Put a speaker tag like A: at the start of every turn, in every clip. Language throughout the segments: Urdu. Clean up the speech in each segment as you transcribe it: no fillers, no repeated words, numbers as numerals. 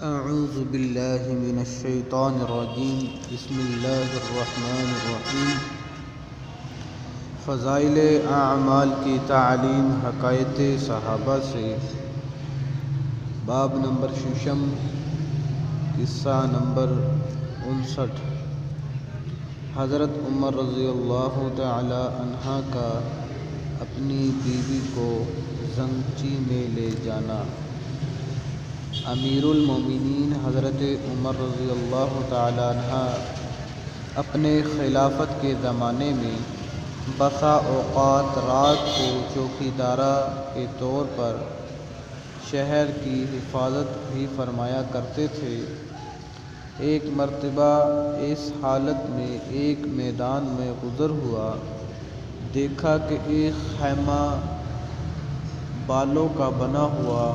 A: اعوذ باللہ من الشیطان الرجیم بسم اللہ الرحمن الرحیم۔ فضائل اعمال کی تعلیم حکایت صحابہ سے، باب نمبر 6، قصہ نمبر 59۔ حضرت عمر رضی اللہ تعالی عنہ کا اپنی بیوی کو زنگچی میں لے جانا۔ امیر المومنین حضرت عمر رضی اللہ تعالی عنہ اپنے خلافت کے زمانے میں بسا اوقات رات کو چوکیدارہ کے طور پر شہر کی حفاظت بھی فرمایا کرتے تھے۔ ایک مرتبہ اس حالت میں ایک میدان میں گزر ہوا، دیکھا کہ ایک خیمہ بالوں کا بنا ہوا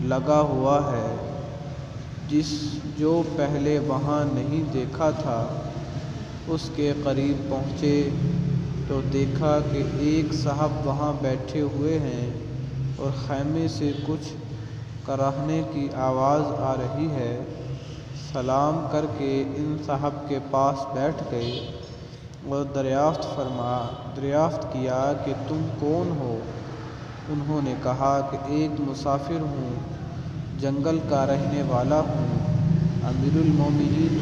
A: لگا ہوا ہے، جو پہلے وہاں نہیں دیکھا تھا۔ اس کے قریب پہنچے تو دیکھا کہ ایک صاحب وہاں بیٹھے ہوئے ہیں اور خیمے سے کچھ کراہنے کی آواز آ رہی ہے۔ سلام کر کے ان صاحب کے پاس بیٹھ گئے اور دریافت کیا کہ تم کون ہو؟ انہوں نے کہا کہ ایک مسافر ہوں، جنگل کا رہنے والا ہوں۔ امیر المومنین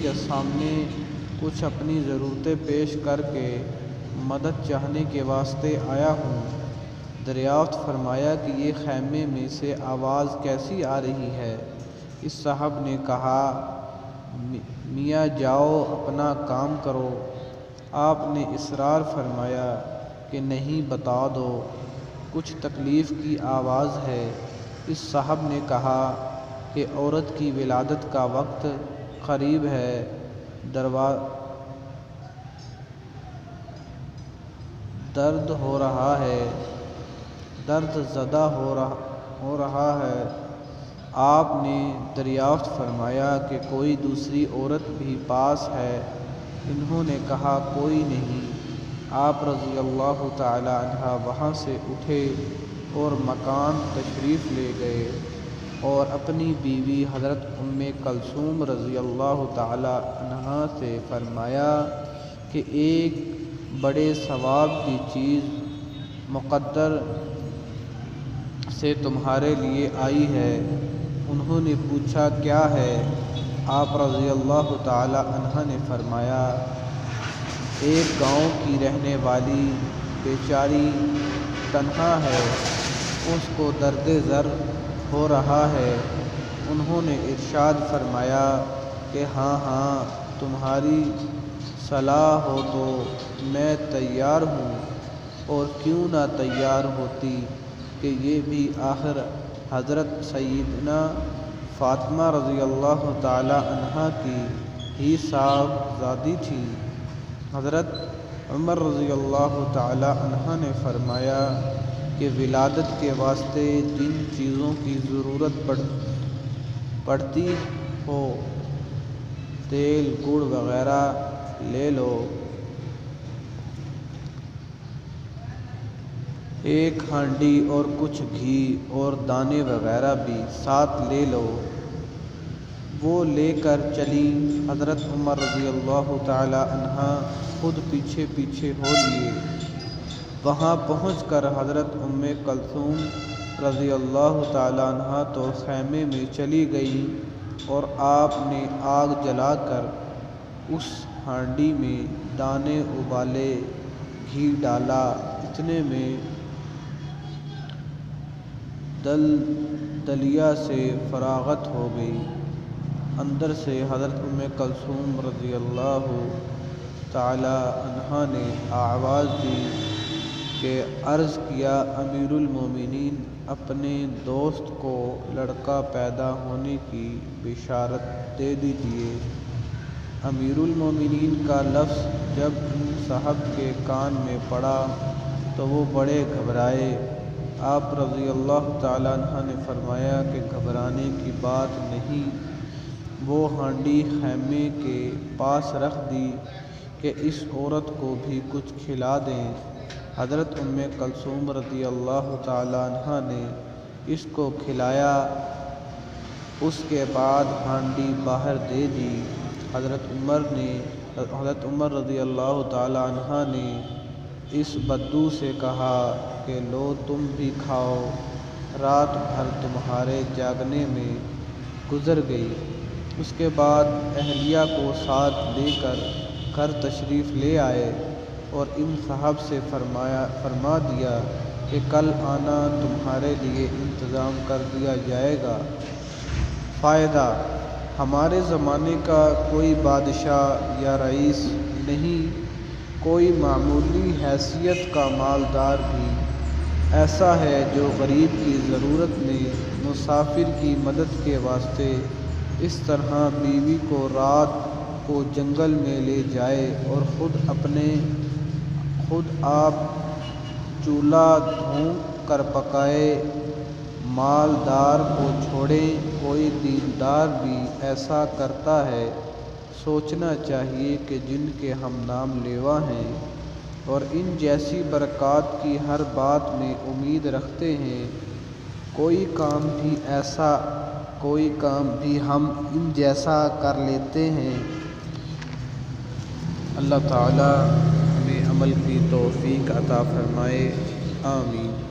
A: کے سامنے کچھ اپنی ضرورتیں پیش کر کے مدد چاہنے کے واسطے آیا ہوں۔ دریافت فرمایا کہ یہ خیمے میں سے آواز کیسی آ رہی ہے؟ اس صاحب نے کہا، میاں جاؤ اپنا کام کرو۔ آپ نے اصرار فرمایا کہ نہیں، بتا دو، کچھ تکلیف کی آواز ہے۔ اس صاحب نے کہا کہ عورت کی ولادت کا وقت قریب ہے، درد ہو رہا ہے، درد زدہ ہو رہا ہے۔ آپ نے دریافت فرمایا کہ کوئی دوسری عورت بھی پاس ہے؟ انہوں نے کہا کوئی نہیں۔ آپ رضی اللہ تعالی عنہ وہاں سے اٹھے اور مکان تشریف لے گئے اور اپنی بیوی حضرت ام کلثوم رضی اللہ تعالی عنہ سے فرمایا کہ ایک بڑے ثواب کی چیز مقدر سے تمہارے لیے آئی ہے۔ انہوں نے پوچھا کیا ہے؟ آپ رضی اللہ تعالی عنہ نے فرمایا، ایک گاؤں کی رہنے والی بیچاری تنہا ہے، اس کو درد زر ہو رہا ہے۔ انہوں نے ارشاد فرمایا کہ ہاں، تمہاری صلاح ہو تو میں تیار ہوں، اور کیوں نہ تیار ہوتی کہ یہ بھی آخر حضرت سیدنا فاطمہ رضی اللہ تعالی عنہ کی ہی صاحبزادی تھی۔ حضرت عمر رضی اللہ تعالی عنہ نے فرمایا کہ ولادت کے واسطے جن چیزوں کی ضرورت پڑتی ہو، تیل گڑ وغیرہ لے لو، ایک ہانڈی اور کچھ گھی اور دانے وغیرہ بھی ساتھ لے لو۔ وہ لے کر چلی۔ حضرت عمر رضی اللہ تعالی عنہ خود پیچھے ہو لیے۔ وہاں پہنچ کر حضرت ام کلثوم رضی اللہ تعالی عنہ تو خیمے میں چلی گئی اور آپ نے آگ جلا کر اس ہانڈی میں دانے ابالے، گھی ڈالا، اتنے میں دلیا سے فراغت ہو گئی۔ اندر سے حضرت ام کلثوم رضی اللہ تعالی عنہ نے آواز دی کہ عرض کیا، امیر المومنین، اپنے دوست کو لڑکا پیدا ہونے کی بشارت دے دیجیے۔ امیر المومنین کا لفظ جب ان صاحب کے کان میں پڑا تو وہ بڑے گھبرائے۔ آپ رضی اللہ تعالی عنہ نے فرمایا کہ گھبرانے کی بات نہیں۔ وہ ہانڈی خیمے کے پاس رکھ دی کہ اس عورت کو بھی کچھ کھلا دیں۔ حضرت ام کلثوم رضی اللہ تعالی عنہ نے اس کو کھلایا، اس کے بعد ہانڈی باہر دے دی۔ حضرت عمر رضی اللہ تعالیٰ عنہ نے اس بدو سے کہا کہ لو تم بھی کھاؤ، رات بھر تمہارے جاگنے میں گزر گئی۔ اس کے بعد اہلیہ کو ساتھ لے کر گھر تشریف لے آئے اور ان صاحب سے فرما دیا کہ کل آنا، تمہارے لیے انتظام کر دیا جائے گا۔ فائدہ: ہمارے زمانے کا کوئی بادشاہ یا رئیس نہیں، کوئی معمولی حیثیت کا مالدار بھی ایسا ہے جو غریب کی ضرورت میں مسافر کی مدد کے واسطے اس طرح بیوی کو رات کو جنگل میں لے جائے اور خود آپ چولہا دھونک کر پکائے، مالدار کو چھوڑے۔ کوئی دیندار بھی ایسا کرتا ہے۔ سوچنا چاہیے کہ جن کے ہم نام لیوا ہیں اور ان جیسی برکات کی ہر بات میں امید رکھتے ہیں، کوئی کام بھی ہم ان جیسا کر لیتے ہیں۔ اللہ تعالیٰ ہمیں عمل کی توفیق عطا فرمائے، آمین۔